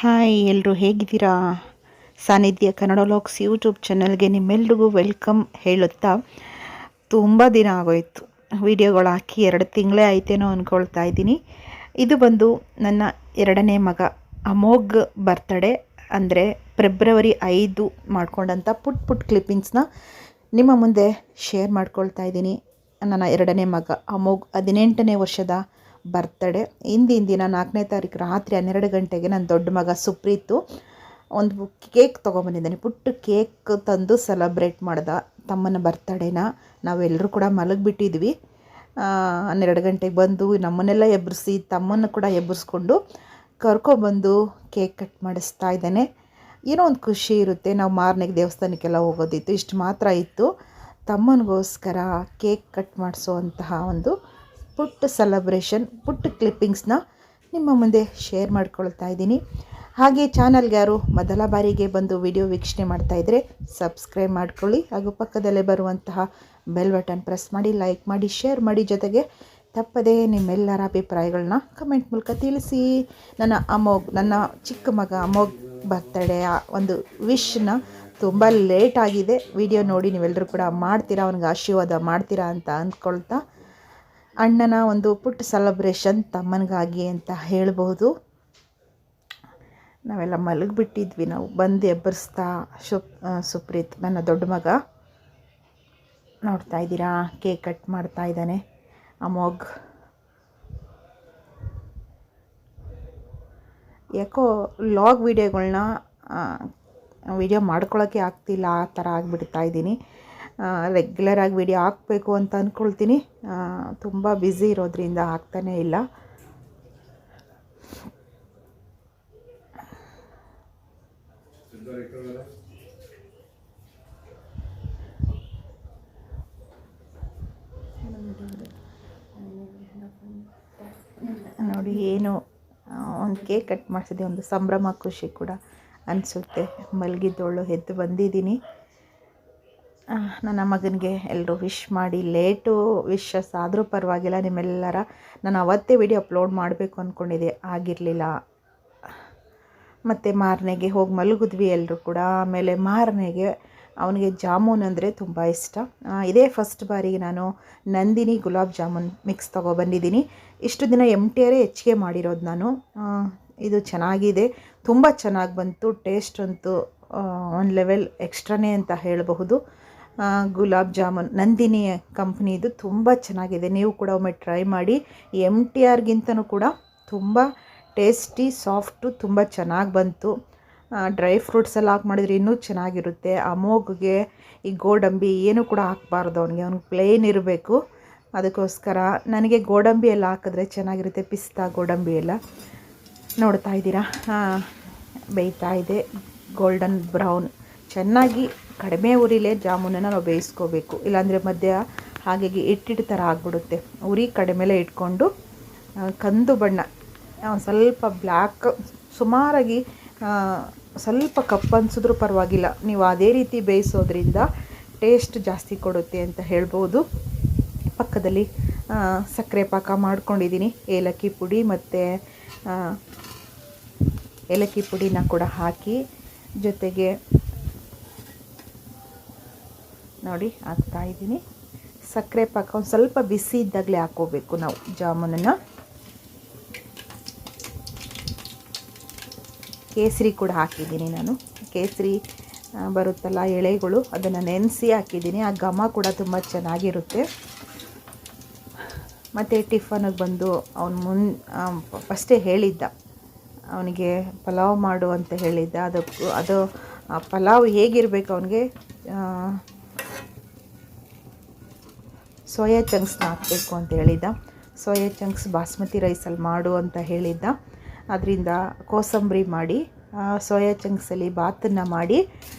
Hi ಎಲ್ಲರೂ ಹೇಗಿದ್ದೀರಾ? ಸಾನ್ನಿಧ್ಯ ಕನ್ನಡ ವ್ಲಾಗ್ಸ್ ಯೂಟ್ಯೂಬ್ ಚಾನಲ್ಗೆ ನಿಮ್ಮೆಲ್ರಿಗೂ ವೆಲ್ಕಮ್ ಹೇಳುತ್ತಾ, ತುಂಬ ದಿನ ಆಗೋಯಿತು ವಿಡಿಯೋಗಳು ಹಾಕಿ, 2 ತಿಂಗಳೇ ಆಯ್ತೇನೋ ಅಂದ್ಕೊಳ್ತಾ ಇದ್ದೀನಿ. ಇದು ಬಂದು ನನ್ನ 2ನೇ ಮಗ ಅಮೋಘ್ ಬರ್ತ್ಡೇ, ಅಂದರೆ ಫೆಬ್ರವರಿ 5 ಮಾಡ್ಕೊಂಡಂಥ ಪುಟ್ ಕ್ಲಿಪ್ಪಿಂಗ್ಸ್ನ ನಿಮ್ಮ ಮುಂದೆ ಶೇರ್ ಮಾಡ್ಕೊಳ್ತಾ ಇದ್ದೀನಿ. ನನ್ನ 2ನೇ ಮಗ ಅಮೋಘ್ 18ನೇ ವರ್ಷದ ಬರ್ತ್ಡೇ. ಹಿಂದಿನ ದಿನ 4ನೇ ತಾರೀಕು ರಾತ್ರಿ 12 ಗಂಟೆಗೆ ನನ್ನ ದೊಡ್ಡ ಮಗ ಸುಪ್ರೀತು ಒಂದು ಕೇಕ್ ತೊಗೊಬಂದಿದ್ದಾನೆ. ಪುಟ್ಟ ಕೇಕ್ ತಂದು ಸೆಲೆಬ್ರೇಟ್ ಮಾಡ್ದ ತಮ್ಮನ ಬರ್ತಡೇನ. ನಾವೆಲ್ಲರೂ ಕೂಡ ಮಲಗಿಬಿಟ್ಟಿದ್ವಿ. 12 ಗಂಟೆಗೆ ಬಂದು ನಮ್ಮನ್ನೆಲ್ಲ ಎಬ್ಬರಿಸಿ ತಮ್ಮನ್ನು ಕೂಡ ಎಬ್ಬರಿಸ್ಕೊಂಡು ಕರ್ಕೊಬಂದು ಕೇಕ್ ಕಟ್ ಮಾಡಿಸ್ತಾ ಇದ್ದಾನೆ. ಏನೋ ಒಂದು ಖುಷಿ ಇರುತ್ತೆ. ನಾವು ಮಾರನೆಗೆ ದೇವಸ್ಥಾನಕ್ಕೆಲ್ಲ ಹೋಗೋದಿತ್ತು, ಇಷ್ಟು ಮಾತ್ರ ಇತ್ತು. ತಮ್ಮನಿಗೋಸ್ಕರ ಕೇಕ್ ಕಟ್ ಮಾಡಿಸೋವಂತಹ ಒಂದು ಪುಟ್ಟ ಸೆಲೆಬ್ರೇಷನ್, ಪುಟ್ಟ ಕ್ಲಿಪ್ಪಿಂಗ್ಸ್ನ ನಿಮ್ಮ ಮುಂದೆ ಶೇರ್ ಮಾಡ್ಕೊಳ್ತಾ ಇದ್ದೀನಿ. ಹಾಗೆ ಚಾನಲ್ಗೆ ಯಾರು ಮೊದಲ ಬಾರಿಗೆ ಬಂದು ವಿಡಿಯೋ ವೀಕ್ಷಣೆ ಮಾಡ್ತಾಯಿದ್ರೆ ಸಬ್ಸ್ಕ್ರೈಬ್ ಮಾಡ್ಕೊಳ್ಳಿ, ಹಾಗೂ ಪಕ್ಕದಲ್ಲೇ ಬರುವಂತಹ ಬೆಲ್ ಬಟನ್ ಪ್ರೆಸ್ ಮಾಡಿ, ಲೈಕ್ ಮಾಡಿ, ಶೇರ್ ಮಾಡಿ, ಜೊತೆಗೆ ತಪ್ಪದೇ ನಿಮ್ಮೆಲ್ಲರ ಅಭಿಪ್ರಾಯಗಳನ್ನ ಕಮೆಂಟ್ ಮೂಲಕ ತಿಳಿಸಿ. ನನ್ನ ಚಿಕ್ಕ ಮಗ ಅಮೋಘ್ ಬರ್ತ್ಡೇ ಒಂದು ವಿಶ್ನ ತುಂಬ ಲೇಟ್ ಆಗಿದೆ. ವಿಡಿಯೋ ನೋಡಿ ನೀವೆಲ್ಲರೂ ಕೂಡ ಮಾಡ್ತೀರಾ, ಅವನಿಗೆ ಆಶೀರ್ವಾದ ಮಾಡ್ತೀರಾ ಅಂತ ಅಂದ್ಕೊಳ್ತಾ, ಅಣ್ಣನ ಒಂದು ಪುಟ್ಟ ಸೆಲೆಬ್ರೇಷನ್ ತಮ್ಮನಿಗಾಗಿ ಅಂತ ಹೇಳ್ಬೋದು. ನಾವೆಲ್ಲ ಮಲಗಿಬಿಟ್ಟಿದ್ವಿ. ನಾವು ಬಂದು ಎಬ್ಬರಿಸ್ತಾ ಸುಪ್ರೀತ್ ನನ್ನ ದೊಡ್ಡ ಮಗ ನೋಡ್ತಾ ಇದ್ದೀರಾ, ಕೇಕ್ ಕಟ್ ಮಾಡ್ತಾ ಇದ್ದಾನೆ ಅಮೋಘ್. ಯಾಕೋ ಲಾಗ್ ವೀಡಿಯೋಗಳನ್ನ ವಿಡಿಯೋ ಮಾಡ್ಕೊಳ್ಳೋಕ್ಕೆ ಆಗ್ತಿಲ್ಲ, ಆ ಥರ ಆಗಿಬಿಡ್ತಾ ಇದ್ದೀನಿ. ರೆಗ್ಯುಲರಾಗಿ ವಿಡಿಯೋ ಹಾಕಬೇಕು ಅಂತ ಅಂದ್ಕೊಳ್ತೀನಿ, ತುಂಬ ಬ್ಯುಸಿ ಇರೋದ್ರಿಂದ ಆಗ್ತಾನೇ ಇಲ್ಲ. ನೋಡಿ, ಏನು ಒಂದು ಕೇಕ್ ಕಟ್ ಮಾಡಿಸಿದೆ, ಒಂದು ಸಂಭ್ರಮ ಖುಷಿ ಕೂಡ ಅನಿಸುತ್ತೆ. ಮಲಗಿದ್ದವಳು ಎದ್ದು ಬಂದಿದ್ದೀನಿ. ನನ್ನ ಮಗನಿಗೆ ಎಲ್ಲರೂ ವಿಶ್ ಮಾಡಿ, ಲೇಟು ವಿಶಸ್ ಆದರೂ ಪರವಾಗಿಲ್ಲ ನಿಮ್ಮೆಲ್ಲರ. ನಾನು ಅವತ್ತೇ ವಿಡಿಯೋ ಅಪ್ಲೋಡ್ ಮಾಡಬೇಕು ಅಂದ್ಕೊಂಡಿದ್ದೆ, ಆಗಿರಲಿಲ್ಲ. ಮತ್ತು ಮಾರನೆಗೆ ಹೋಗಿ ಮಲಗಿದ್ವಿ ಎಲ್ಲರೂ ಕೂಡ. ಆಮೇಲೆ ಮಾರನೆಗೆ ಅವನಿಗೆ ಜಾಮೂನ್ ಅಂದರೆ ತುಂಬ ಇಷ್ಟ. ಇದೇ ಫಸ್ಟ್ ಬಾರಿಗೆ ನಾನು ನಂದಿನಿ ಗುಲಾಬ್ ಜಾಮೂನ್ ಮಿಕ್ಸ್ ತೊಗೊಬಂದಿದ್ದೀನಿ. ಇಷ್ಟು ದಿನ MTR ಹೆಚ್ಚಿಗೆ ಮಾಡಿರೋದು ನಾನು. ಇದು ಚೆನ್ನಾಗಿದೆ, ತುಂಬ ಚೆನ್ನಾಗಿ ಬಂತು. ಟೇಸ್ಟ್ ಅಂತೂ ಒಂದು ಲೆವೆಲ್ ಎಕ್ಸ್ಟ್ರಾನೇ ಅಂತ ಹೇಳಬಹುದು. ಗುಲಾಬ್ ಜಾಮೂನ್ ನಂದಿನಿ ಕಂಪ್ನಿದು ತುಂಬ ಚೆನ್ನಾಗಿದೆ. ನೀವು ಕೂಡ ಒಮ್ಮೆ ಟ್ರೈ ಮಾಡಿ. MTRಗಿಂತನೂ ಕೂಡ ತುಂಬ ಟೇಸ್ಟಿ, ಸಾಫ್ಟು, ತುಂಬ ಚೆನ್ನಾಗಿ ಬಂತು. ಡ್ರೈ ಫ್ರೂಟ್ಸ್ ಎಲ್ಲ ಹಾಕಿ ಮಾಡಿದರೆ ಇನ್ನೂ ಚೆನ್ನಾಗಿರುತ್ತೆ. ಅಮೋಘ್ಗೆ ಈ ಗೋಡಂಬಿ ಏನೂ ಕೂಡ ಹಾಕಬಾರ್ದು, ಅವ್ನಿಗೆ ಪ್ಲೇನ್ ಇರಬೇಕು. ಅದಕ್ಕೋಸ್ಕರ ನನಗೆ ಗೋಡಂಬಿ ಎಲ್ಲ ಹಾಕಿದ್ರೆ ಚೆನ್ನಾಗಿರುತ್ತೆ, ಪಿಸ್ತಾ ಗೋಡಂಬಿ ಎಲ್ಲ. ನೋಡ್ತಾ ಇದ್ದೀರಾ, ಬೇಯ್ತಾ ಇದೆ ಗೋಲ್ಡನ್ ಬ್ರೌನ್. ಚೆನ್ನಾಗಿ ಕಡಿಮೆ ಉರಿಲೇ ಜಾಮೂನನ್ನು ನಾವು ಬೇಯಿಸ್ಕೋಬೇಕು, ಇಲ್ಲಾಂದರೆ ಮಧ್ಯ ಹಾಗಾಗಿ ಹಿಟ್ಟಿಟ್ಟು ಥರ ಆಗಿಬಿಡುತ್ತೆ. ಉರಿ ಕಡಿಮೆಲೇ ಇಟ್ಕೊಂಡು ಕಂದು ಬಣ್ಣ, ಒಂದು ಸ್ವಲ್ಪ ಬ್ಲ್ಯಾಕ್, ಸುಮಾರಾಗಿ ಸ್ವಲ್ಪ ಕಪ್ಪು ಅನಿಸಿದ್ರೂ ಪರವಾಗಿಲ್ಲ, ನೀವು ಅದೇ ರೀತಿ ಬೇಯಿಸೋದ್ರಿಂದ ಟೇಸ್ಟ್ ಜಾಸ್ತಿ ಕೊಡುತ್ತೆ ಅಂತ ಹೇಳ್ಬೋದು. ಪಕ್ಕದಲ್ಲಿ ಸಕ್ಕರೆ ಪಾಕ ಮಾಡ್ಕೊಂಡಿದ್ದೀನಿ. ಏಲಕ್ಕಿ ಪುಡಿ ಮತ್ತು ಏಲಕ್ಕಿ ಪುಡಿನ ಕೂಡ ಹಾಕಿ, ಜೊತೆಗೆ ನೋಡಿ ಹಾಕ್ತಾಯಿದ್ದೀನಿ ಸಕ್ಕರೆ ಪಾಕ. ಒಂದು ಸ್ವಲ್ಪ ಬಿಸಿ ಇದ್ದಾಗಲೇ ಹಾಕ್ಕೋಬೇಕು ನಾವು ಜಾಮೂನನ್ನು. ಕೇಸರಿ ಕೂಡ ಹಾಕಿದ್ದೀನಿ ನಾನು. ಕೇಸರಿ ಬರುತ್ತಲ್ಲ ಎಳೆಗಳು, ಅದನ್ನು ನೆನೆಸಿ ಹಾಕಿದ್ದೀನಿ. ಆ ಘಮ ಕೂಡ ತುಂಬ ಚೆನ್ನಾಗಿರುತ್ತೆ. ಮತ್ತು ಟಿಫನಿಗೆ ಬಂದು ಅವನು ಫಸ್ಟೇ ಹೇಳಿದ್ದ, ಅವನಿಗೆ ಪಲಾವ್ ಮಾಡು ಅಂತ ಹೇಳಿದ್ದ. ಅದು ಪಲಾವ್ ಹೇಗಿರಬೇಕು, ಅವನಿಗೆ ಸೋಯಾ ಚಂಕ್ಸ್ನ ಹಾಕಬೇಕು ಅಂತ ಹೇಳಿದ್ದ. ಸೋಯಾ ಚಂಕ್ಸ್ ಬಾಸ್ಮತಿ ರೈಸಲ್ಲಿ ಮಾಡು ಅಂತ ಹೇಳಿದ್ದ. ಅದರಿಂದ ಕೋಸಂಬರಿ ಮಾಡಿ, ಸೋಯಾ ಚಂಕ್ಸಲ್ಲಿ ಬಾತನ್ನು ಮಾಡಿ,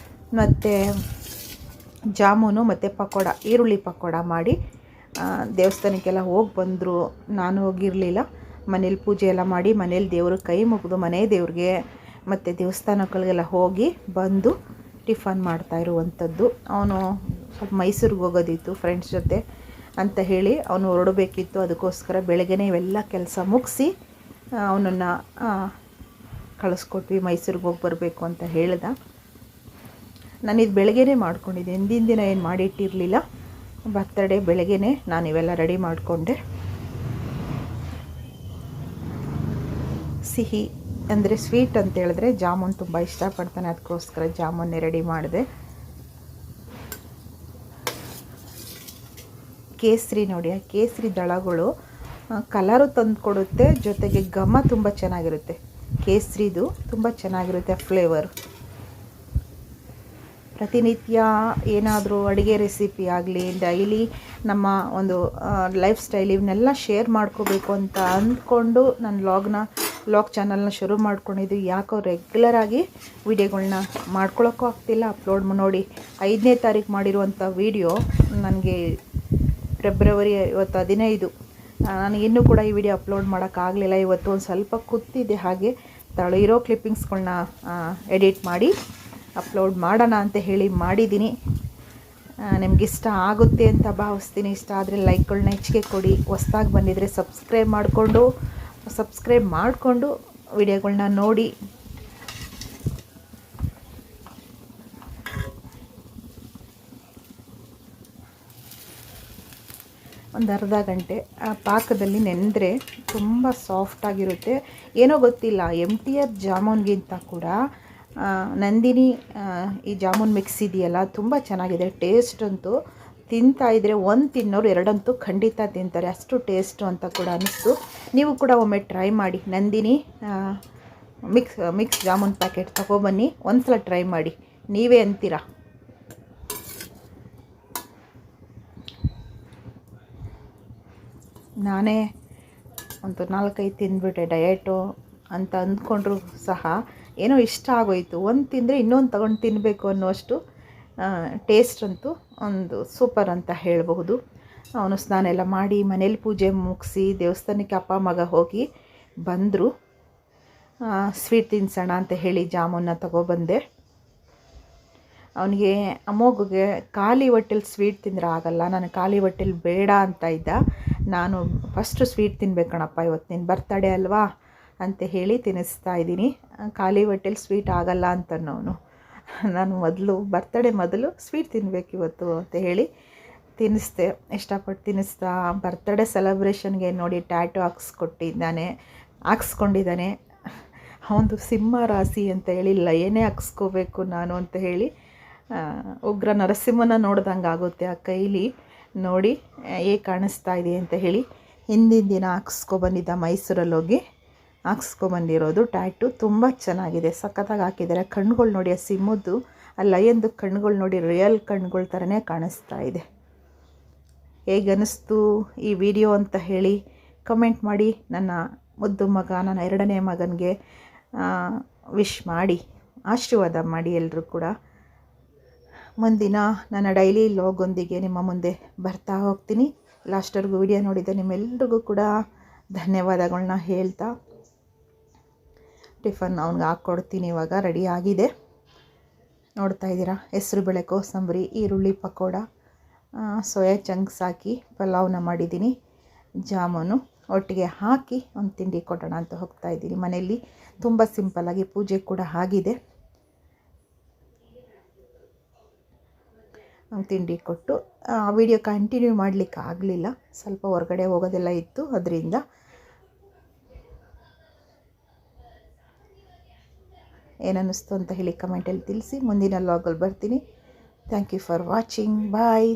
ಮತ್ತು ಜಾಮೂನು ಮತ್ತು ಪಕೋಡ, ಈರುಳ್ಳಿ ಪಕೋಡ ಮಾಡಿ ದೇವಸ್ಥಾನಕ್ಕೆಲ್ಲ ಹೋಗಿ ಬಂದರು. ನಾನು ಹೋಗಿರಲಿಲ್ಲ. ಮನೇಲಿ ಪೂಜೆ ಎಲ್ಲ ಮಾಡಿ, ಮನೇಲಿ ದೇವ್ರಿಗೆ ಕೈ ಮುಗಿದು, ಮನೆ ದೇವ್ರಿಗೆ ಮತ್ತು ದೇವಸ್ಥಾನಗಳಿಗೆಲ್ಲ ಹೋಗಿ ಬಂದು ಟಿಫನ್ ಮಾಡ್ತಾ ಇರುವಂಥದ್ದು. ಅವನು ಸ್ವಲ್ಪ ಮೈಸೂರಿಗೆ ಹೋಗೋದಿತ್ತು ಫ್ರೆಂಡ್ಸ್ ಜೊತೆ ಅಂತ ಹೇಳಿ ಅವನು ಹೊರಡಬೇಕಿತ್ತು. ಅದಕ್ಕೋಸ್ಕರ ಬೆಳಗ್ಗೆನೇ ಇವೆಲ್ಲ ಕೆಲಸ ಮುಗಿಸಿ ಅವನನ್ನು ಕಳಿಸ್ಕೊಟ್ವಿ, ಮೈಸೂರಿಗೆ ಹೋಗಿ ಬರಬೇಕು ಅಂತ ಹೇಳ್ದ. ನಾನಿದು ಬೆಳಗ್ಗೆನೇ ಮಾಡ್ಕೊಂಡಿದ್ದೆ, ಹಿಂದಿನ ದಿನ ಏನು ಮಾಡಿಟ್ಟಿರಲಿಲ್ಲ. ಬರ್ತಡೇ ಬೆಳಗ್ಗೆನೇ ನಾನು ಇವೆಲ್ಲ ರೆಡಿ ಮಾಡಿಕೊಂಡೆ. ಸಿಹಿ ಅಂದರೆ ಸ್ವೀಟ್ ಅಂತ ಹೇಳಿದ್ರೆ ಜಾಮೂನ್ ತುಂಬ ಇಷ್ಟಪಡ್ತಾನೆ, ಅದಕ್ಕೋಸ್ಕರ ಜಾಮೂನ್ನೇ ರೆಡಿ ಮಾಡಿದೆ. ಕೇಸರಿ ನೋಡಿ, ಆ ಕೇಸರಿ ದಳಗಳು ಕಲರು ತಂದು ಕೊಡುತ್ತೆ, ಜೊತೆಗೆ ಘಮ ತುಂಬ ಚೆನ್ನಾಗಿರುತ್ತೆ. ಕೇಸರಿದು ತುಂಬ ಚೆನ್ನಾಗಿರುತ್ತೆ ಫ್ಲೇವರು. ಪ್ರತಿನಿತ್ಯ ಏನಾದರೂ ಅಡುಗೆ ರೆಸಿಪಿ ಆಗಲಿ, ಡೈಲಿ ನಮ್ಮ ಒಂದು ಲೈಫ್ ಸ್ಟೈಲ್ ಇವನ್ನೆಲ್ಲ ಶೇರ್ ಮಾಡ್ಕೋಬೇಕು ಅಂತ ಅಂದ್ಕೊಂಡು ನಾನು ವ್ಲಾಗ್ ಚಾನಲ್ನ ಶುರು ಮಾಡ್ಕೊಂಡಿದ್ದು. ಯಾಕೋ ರೆಗ್ಯುಲರಾಗಿ ವೀಡಿಯೋಗಳ್ನ ಮಾಡ್ಕೊಳ್ಳೋಕ್ಕೂ ಆಗ್ತಿಲ್ಲ. ಅಪ್ಲೋಡ್ ನೋಡಿ 5ನೇ ತಾರೀಕು ಮಾಡಿರುವಂಥ ವೀಡಿಯೋ ನನಗೆ ಫೆಬ್ರವರಿ ಇವತ್ತು 15. ನನಗಿನ್ನೂ ಕೂಡ ಈ ವಿಡಿಯೋ ಅಪ್ಲೋಡ್ ಮಾಡೋಕ್ಕಾಗಲಿಲ್ಲ. ಇವತ್ತು ಒಂದು ಸ್ವಲ್ಪ ಕೂತಿದ್ದೆ, ಹಾಗೆ ಇರೋ ಕ್ಲಿಪ್ಪಿಂಗ್ಸ್ಗಳನ್ನ ಎಡಿಟ್ ಮಾಡಿ ಅಪ್ಲೋಡ್ ಮಾಡೋಣ ಅಂತ ಹೇಳಿ ಮಾಡಿದ್ದೀನಿ. ನಿಮಗಿಷ್ಟ ಆಗುತ್ತೆ ಅಂತ ಭಾವಿಸ್ತೀನಿ. ಇಷ್ಟ ಆದರೆ ಲೈಕ್ಗಳನ್ನ ಹೆಚ್ಚಿಗೆ ಕೊಡಿ. ಹೊಸ್ದಾಗಿ ಬಂದಿದ್ದರೆ ಸಬ್ಸ್ಕ್ರೈಬ್ ಮಾಡಿಕೊಂಡು ವಿಡಿಯೋಗಳನ್ನ ನೋಡಿ. ಒಂದು ಅರ್ಧ ಗಂಟೆ ಪಾಕದಲ್ಲಿ ನೆನೆದ್ರೆ ತುಂಬ ಸಾಫ್ಟಾಗಿರುತ್ತೆ. ಏನೋ ಗೊತ್ತಿಲ್ಲ, MTR ಜಾಮೂನ್ಗಿಂತ ಕೂಡ ನಂದಿನಿ ಈ ಜಾಮೂನ್ ಮಿಕ್ಸ್ ಇದೆಯಲ್ಲ ತುಂಬ ಚೆನ್ನಾಗಿದೆ. ಟೇಸ್ಟ್ ಅಂತೂ ತಿಂತಾಯಿದ್ರೆ ಒಂದು ತಿನ್ನೋರು ಎರಡಂತೂ ಖಂಡಿತ ತಿಂತಾರೆ, ಅಷ್ಟು ಟೇಸ್ಟು ಅಂತ ಕೂಡ ಅನ್ನಿಸ್ತು. ನೀವು ಕೂಡ ಒಮ್ಮೆ ಟ್ರೈ ಮಾಡಿ. ನಂದಿನಿ ಮಿಕ್ಸ್ ಜಾಮೂನ್ ಪ್ಯಾಕೆಟ್ ತೊಗೊಬನ್ನಿ, ಒಂದು ಸಲ ಟ್ರೈ ಮಾಡಿ, ನೀವೇ ಅಂತೀರಾ. ನಾನೇ ಒಂದು 4-5 ತಿಂದ್ಬಿಟ್ಟೆ, ಡಯಟು ಅಂತ ಅಂದ್ಕೊಂಡ್ರು ಸಹ ಏನೋ ಇಷ್ಟ ಆಗೋಯಿತು. ಒಂದು ತಿಂದರೆ ಇನ್ನೊಂದು ತಗೊಂಡು ತಿನ್ನಬೇಕು ಅನ್ನೋಷ್ಟು ಟೇಸ್ಟ್ ಅಂತೂ ಒಂದು ಸೂಪರ್ ಅಂತ ಹೇಳಬಹುದು. ಅವನು ಸ್ನಾನ ಎಲ್ಲ ಮಾಡಿ ಮನೇಲಿ ಪೂಜೆ ಮುಗಿಸಿ ದೇವಸ್ಥಾನಕ್ಕೆ ಅಪ್ಪ ಮಗ ಹೋಗಿ ಬಂದರು. ಸ್ವೀಟ್ ತಿನ್ಸೋಣ ಅಂತ ಹೇಳಿ ಜಾಮೂನ್ನ ತಗೊಬಂದೆ. ಅವನಿಗೆ ಅಮ್ಮೋಗಿಗೆ ಖಾಲಿ ಹೊಟ್ಟೆಲಿ ಸ್ವೀಟ್ ತಿಂದರೆ ಆಗಲ್ಲ, ನಾನು ಖಾಲಿ ಹೊಟ್ಟೆಲಿ ಬೇಡ ಅಂತ ಇದ್ದ. ನಾನು ಫಸ್ಟು ಸ್ವೀಟ್ ತಿನ್ಬೇಕು ಕಣಪ್ಪ, ಇವತ್ತು ನಿನ್ನ ಬರ್ತಡೇ ಅಲ್ವಾ ಅಂತ ಹೇಳಿ ತಿನ್ನಿಸ್ತಾ ಇದ್ದೀನಿ. ಖಾಲಿ ಹೊಟ್ಟೆಲಿ ಸ್ವೀಟ್ ಆಗಲ್ಲ ಅಂತನವನು. ನಾನು ಬರ್ತಡೇ ಮೊದಲು ಸ್ವೀಟ್ ತಿನ್ನಬೇಕು ಇವತ್ತು ಅಂತ ಹೇಳಿ ತಿನ್ನಿಸ್ದೆ. ಇಷ್ಟಪಟ್ಟು ತಿನ್ನಿಸ್ತಾ ಬರ್ತಡೇ ಸೆಲೆಬ್ರೇಷನ್ಗೆ ನೋಡಿ ಟ್ಯಾಟು ಹಾಕ್ಸ್ಕೊಂಡಿದ್ದಾನೆ. ಅವನು ಸಿಂಹ ರಾಶಿ ಅಂತ ಹೇಳಿ ಲಯನೇ ಹಾಕ್ಸ್ಕೋಬೇಕು ನಾನು ಅಂತ ಹೇಳಿ ಉಗ್ರ ನರಸಿಂಹನ ನೋಡ್ದಂಗೆ ಆಗುತ್ತೆ ಆ ಕೈಲಿ. ನೋಡಿ ಹೇಗೆ ಕಾಣಿಸ್ತಾ ಇದೆ ಅಂತ ಹೇಳಿ ಹಿಂದಿನ ದಿನ ಹಾಕ್ಸ್ಕೊಬಂದಿದ್ದ, ಮೈಸೂರಲ್ಲಿ ಹೋಗಿ ಹಾಕ್ಸ್ಕೊಬಂದಿರೋದು ಟ್ಯಾಟು. ತುಂಬ ಚೆನ್ನಾಗಿದೆ, ಸಖತ್ತಾಗಿ ಹಾಕಿದ್ದಾರೆ. ಕಣ್ಣುಗಳು ನೋಡಿ, ಆ ಸಿಂಹದ್ದು ಆ ಲಯನ್ದು ಕಣ್ಣುಗಳು ನೋಡಿ ರಿಯಲ್ ಕಣ್ಣುಗಳ ಥರನೇ ಕಾಣಿಸ್ತಾ ಇದೆ. ಹೇಗೆ ಅನ್ನಿಸ್ತು ಈ ವಿಡಿಯೋ ಅಂತ ಹೇಳಿ ಕಮೆಂಟ್ ಮಾಡಿ. ನನ್ನ ಮುದ್ದು ಮಗ, ನನ್ನ 2ನೇ ಮಗನಿಗೆ ವಿಶ್ ಮಾಡಿ ಆಶೀರ್ವಾದ ಮಾಡಿ ಎಲ್ಲರೂ ಕೂಡ. ಮುಂದಿನ ನನ್ನ ಡೈಲಿ ವ್ಲಾಗೊಂದಿಗೆ ನಿಮ್ಮ ಮುಂದೆ ಬರ್ತಾ ಹೋಗ್ತೀನಿ. ಲಾಸ್ಟ್ವರೆಗೂ ವಿಡಿಯೋ ನೋಡಿದ್ದೆ ನಿಮ್ಮೆಲ್ರಿಗೂ ಕೂಡ ಧನ್ಯವಾದಗಳನ್ನ ಹೇಳ್ತಾ ಟಿಫನ್ ಅವ್ನಿಗೆ ಹಾಕ್ಕೊಡ್ತೀನಿ. ಇವಾಗ ರೆಡಿ ಆಗಿದೆ, ನೋಡ್ತಾ ಇದ್ದೀರಾ. ಹೆಸರುಬೇಳೆ ಕೋಸಂಬರಿ, ಈರುಳ್ಳಿ ಪಕೋಡ, ಸೋಯಾ ಚಂಕ್ಸ್ ಹಾಕಿ ಪಲಾವ್ನ ಮಾಡಿದ್ದೀನಿ. ಜಾಮೂನು ಒಟ್ಟಿಗೆ ಹಾಕಿ ಒಂದು ತಿಂಡಿ ಕೊಡೋಣ ಅಂತ ಹೋಗ್ತಾ ಇದ್ದೀನಿ. ಮನೆಯಲ್ಲಿ ತುಂಬ ಸಿಂಪಲ್ಲಾಗಿ ಪೂಜೆ ಕೂಡ ಆಗಿದೆ. ತಿಂಡಿ ಕೊಟ್ಟು ವಿಡಿಯೋ ಕಂಟಿನ್ಯೂ ಮಾಡಲಿಕ್ಕೆ ಆಗಲಿಲ್ಲ, ಸ್ವಲ್ಪ ಹೊರಗಡೆ ಹೋಗೋದೆಲ್ಲ ಇತ್ತು. ಅದರಿಂದ ಏನನ್ನಿಸ್ತು ಅಂತ ಹೇಳಿ ಕಮೆಂಟಲ್ಲಿ ತಿಳಿಸಿ. ಮುಂದಿನ ವ್ಲಾಗಲ್ಲಿ ಬರ್ತೀನಿ. Thank you for watching. Bye.